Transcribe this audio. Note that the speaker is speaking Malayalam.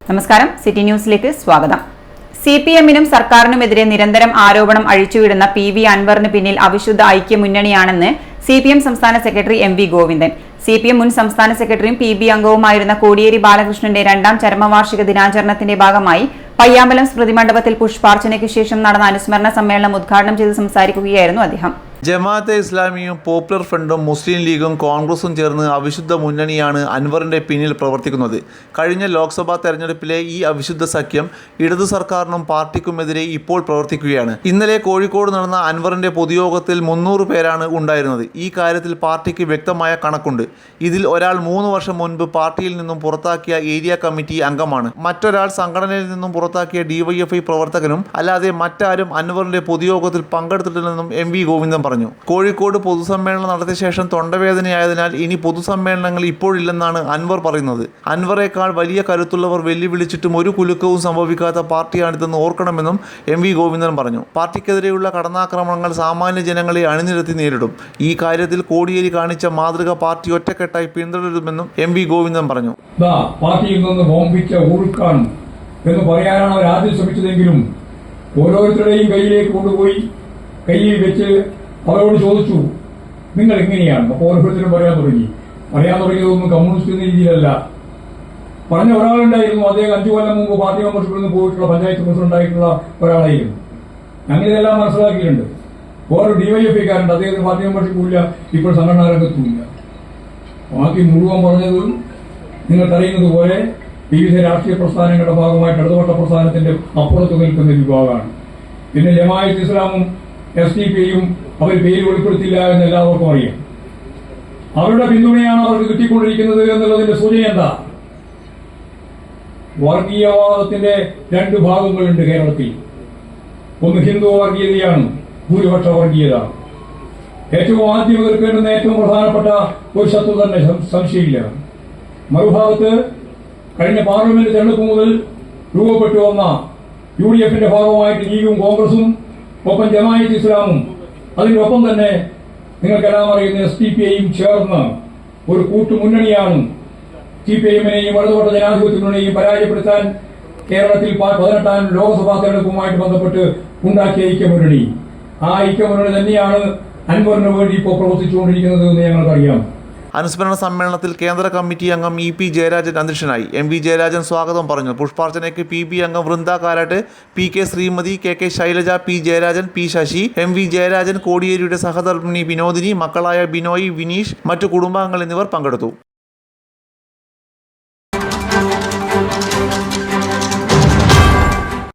നമസ്കാരം, സിറ്റി ന്യൂസിലേക്ക് സ്വാഗതം. സിപിഎമ്മിനും സർക്കാരിനുമെതിരെ നിരന്തരം ആരോപണം അഴിച്ചുവിടുന്ന പി.വി. അൻവറിന് പിന്നിൽ അവിശുദ്ധ ഐക്യമുന്നണിയാണെന്ന് സിപിഎം സംസ്ഥാന സെക്രട്ടറി എം.വി. ഗോവിന്ദൻ. സിപിഎം മുൻ സംസ്ഥാന സെക്രട്ടറിയും പി.ബി. അംഗവുമായിരുന്ന കോടിയേരി ബാലകൃഷ്ണന്റെ 2ാം ചരമവാർഷിക ദിനാചരണത്തിന്റെ ഭാഗമായി പയ്യാമ്പലം സ്മൃതി മണ്ഡപത്തിൽ പുഷ്പാർച്ചനയ്ക്ക് ശേഷം നടന്ന അനുസ്മരണ സമ്മേളനം ഉദ്ഘാടനം ചെയ്ത് സംസാരിക്കുകയായിരുന്നു അദ്ദേഹം. ജമാഅത്തെ ഇസ്ലാമിയും പോപ്പുലർ ഫ്രണ്ടും മുസ്ലിം ലീഗും കോൺഗ്രസും ചേർന്ന് അവിശുദ്ധ മുന്നണിയാണ് അൻവറിന്റെ പിന്നിൽ പ്രവർത്തിക്കുന്നത്. കഴിഞ്ഞ ലോക്സഭാ തെരഞ്ഞെടുപ്പിലെ ഈ അവിശുദ്ധ സഖ്യം ഇടതു സർക്കാരിനും പാർട്ടിക്കുമെതിരെ ഇപ്പോൾ പ്രവർത്തിക്കുകയാണ്. ഇന്നലെ കോഴിക്കോട് നടന്ന അൻവറിന്റെ പൊതുയോഗത്തിൽ 300 പേരാണ് ഉണ്ടായിരുന്നത്. ഈ കാര്യത്തിൽ പാർട്ടിക്ക് വ്യക്തമായ കണക്കുണ്ട്. ഇതിൽ ഒരാൾ 3 വർഷം മുൻപ് പാർട്ടിയിൽ നിന്നും പുറത്താക്കിയ ഏരിയ കമ്മിറ്റി അംഗമാണ്. മറ്റൊരാൾ സംഘടനയിൽ നിന്നും പുറത്താക്കിയ ഡിവൈഎഫ്ഐ പ്രവർത്തകനും. അല്ലാതെ മറ്റാരും അൻവറിന്റെ പൊതുയോഗത്തിൽ പങ്കെടുത്തിട്ടില്ലെന്നും എം.വി. ഗോവിന്ദൻ പറഞ്ഞു. കോഴിക്കോട് പൊതുസമ്മേളനം നടത്തിയ ശേഷം തൊണ്ടവേദനയായതിനാൽ ഇനി പൊതുസമ്മേളനങ്ങൾ ഇപ്പോഴില്ലെന്നാണ് അൻവർ പറയുന്നത്. അൻവറേക്കാൾ വലിയ കരുത്തുള്ളവർ വെല്ലുവിളിച്ചിട്ടും ഒരു കുലുക്കവും സംഭവിക്കാത്ത പാർട്ടിയാണിതെന്ന് ഓർക്കണമെന്നും എം.വി. ഗോവിന്ദൻ പറഞ്ഞു. പാർട്ടിക്കെതിരെയുള്ള കടന്നാക്രമണങ്ങൾ സാമാന്യ ജനങ്ങളെ അണിനിരത്തി നേരിടും. ഈ കാര്യത്തിൽ കോടിയേരി കാണിച്ച മാതൃക പാർട്ടി ഒറ്റക്കെട്ടായി പിന്തുടരുമെന്നും എം.വി. ഗോവിന്ദൻ പറഞ്ഞു. പാർട്ടിയിൽ നിന്ന് ബോംബിച്ച ഊർക്കാണ് എന്ന് പറയാനാണ് അവർ ആദ്യം ശ്രമിച്ചതെങ്കിലും ഓരോരുത്തരുടെയും കയ്യിലേക്ക് കൊണ്ടുപോയി കയ്യിൽ വെച്ച് അവരോട് ചോദിച്ചു, നിങ്ങൾ എങ്ങനെയാണ്? അപ്പോൾ ഓരോരുത്തരും പറയാൻ തുടങ്ങിയതൊന്നും കമ്മ്യൂണിസ്റ്റ് എന്ന രീതിയിലല്ല. പറഞ്ഞ ഒരാളുണ്ടായിരുന്നു, അദ്ദേഹം 5 കൊല്ലം മുമ്പ് പാർട്ടി മെമ്പർഷിപ്പിൽ നിന്ന് പോയിട്ടുള്ള പഞ്ചായത്ത് പ്രസിഡന്റായിട്ടുള്ള ഒരാളായിരുന്നു. ഞങ്ങളിതെല്ലാം മനസ്സിലാക്കിയിട്ടുണ്ട്. വേറെ ഡിവൈഎഫ്ഐക്കാരുണ്ട്, അദ്ദേഹത്തിന് പാർട്ടി മെമ്പർഷിപ്പും ഇല്ല, ഇപ്പോൾ സംഘടനാ രംഗത്തുമില്ല. ബാക്കി മുഴുവൻ പറഞ്ഞതും നിങ്ങൾക്കറിയുന്നത് പോലെ വിവിധ രാഷ്ട്രീയ പ്രസ്ഥാനങ്ങളുടെ ഭാഗമായിട്ട് ഇടതുപക്ഷ പ്രസ്ഥാനത്തിന്റെ അപ്പുറത്ത് നിൽക്കുന്ന വിഭാഗമാണ്. പിന്നെ ജമാഅത്ത് ഇസ്ലാമും SDP-യും അവർ പേര് വെളിപ്പെടുത്തില്ല എന്ന് എല്ലാവർക്കും അറിയാം. അവരുടെ പിന്തുണയാണ് അവർക്ക് കിട്ടിക്കൊണ്ടിരിക്കുന്നത് എന്നുള്ളതിന്റെ സൂചന എന്താ? വർഗീയവാദത്തിന്റെ 2 ഭാഗങ്ങളുണ്ട് കേരളത്തിൽ. ഒന്ന് ഹിന്ദു വർഗീയതയാണ്, ഭൂരിപക്ഷ വർഗീയത. ഏറ്റവും ആദ്യം എതിർക്കേണ്ടുന്ന ഏറ്റവും പ്രധാനപ്പെട്ട ഒരു ശത്രു തന്നെ, സംശയമില്ല. മറുഭാഗത്ത് കഴിഞ്ഞ പാർലമെന്റ് തെരഞ്ഞെടുപ്പ് മുതൽ രൂപപ്പെട്ടു വന്ന UDF-ന്റെ ഭാഗമായിട്ട് ലീഗും കോൺഗ്രസും ഒപ്പം ജമാഅത്ത് ഇസ്ലാമും അതിനൊപ്പം തന്നെ നിങ്ങൾക്കെല്ലാം അറിയുന്ന SDP-യും ചേർന്ന് ഒരു കൂട്ടുമുന്നണിയാണ് CPI-നെയും ഇടതുപക്ഷ ജനാധിപത്യ മുന്നണിയെയും പരാജയപ്പെടുത്താൻ കേരളത്തിൽ 18ാം ലോക്സഭാ തെരഞ്ഞെടുപ്പുമായിട്ട് ബന്ധപ്പെട്ട് ഉണ്ടാക്കിയ ഐക്യമുന്നണി. ആ ഐക്യമുന്നണി തന്നെയാണ് അൻവറിന് വേണ്ടി ഇപ്പോൾ പ്രവർത്തിച്ചുകൊണ്ടിരിക്കുന്നത് എന്ന് ഞങ്ങൾക്കറിയാം. അനുസ്മരണ സമ്മേളനത്തിൽ കേന്ദ്ര കമ്മിറ്റി അംഗം E.P. ജയരാജൻ അധ്യക്ഷനായി. M.V. ജയരാജൻ സ്വാഗതം പറഞ്ഞു. പുഷ്പാർച്ചനയ്ക്ക് PB അംഗം Vrinda Karat, P.K. Shrimati, K.K. Shailaja, P. Jayarajan, P. Sasi, M.V. Jayarajan, കോടിയേരിയുടെ സഹധർമ്മിണി Vinodini, മക്കളായ ബിനോയ്, വിനീഷ്, മറ്റു കുടുംബാംഗങ്ങൾ എന്നിവർ പങ്കെടുത്തു.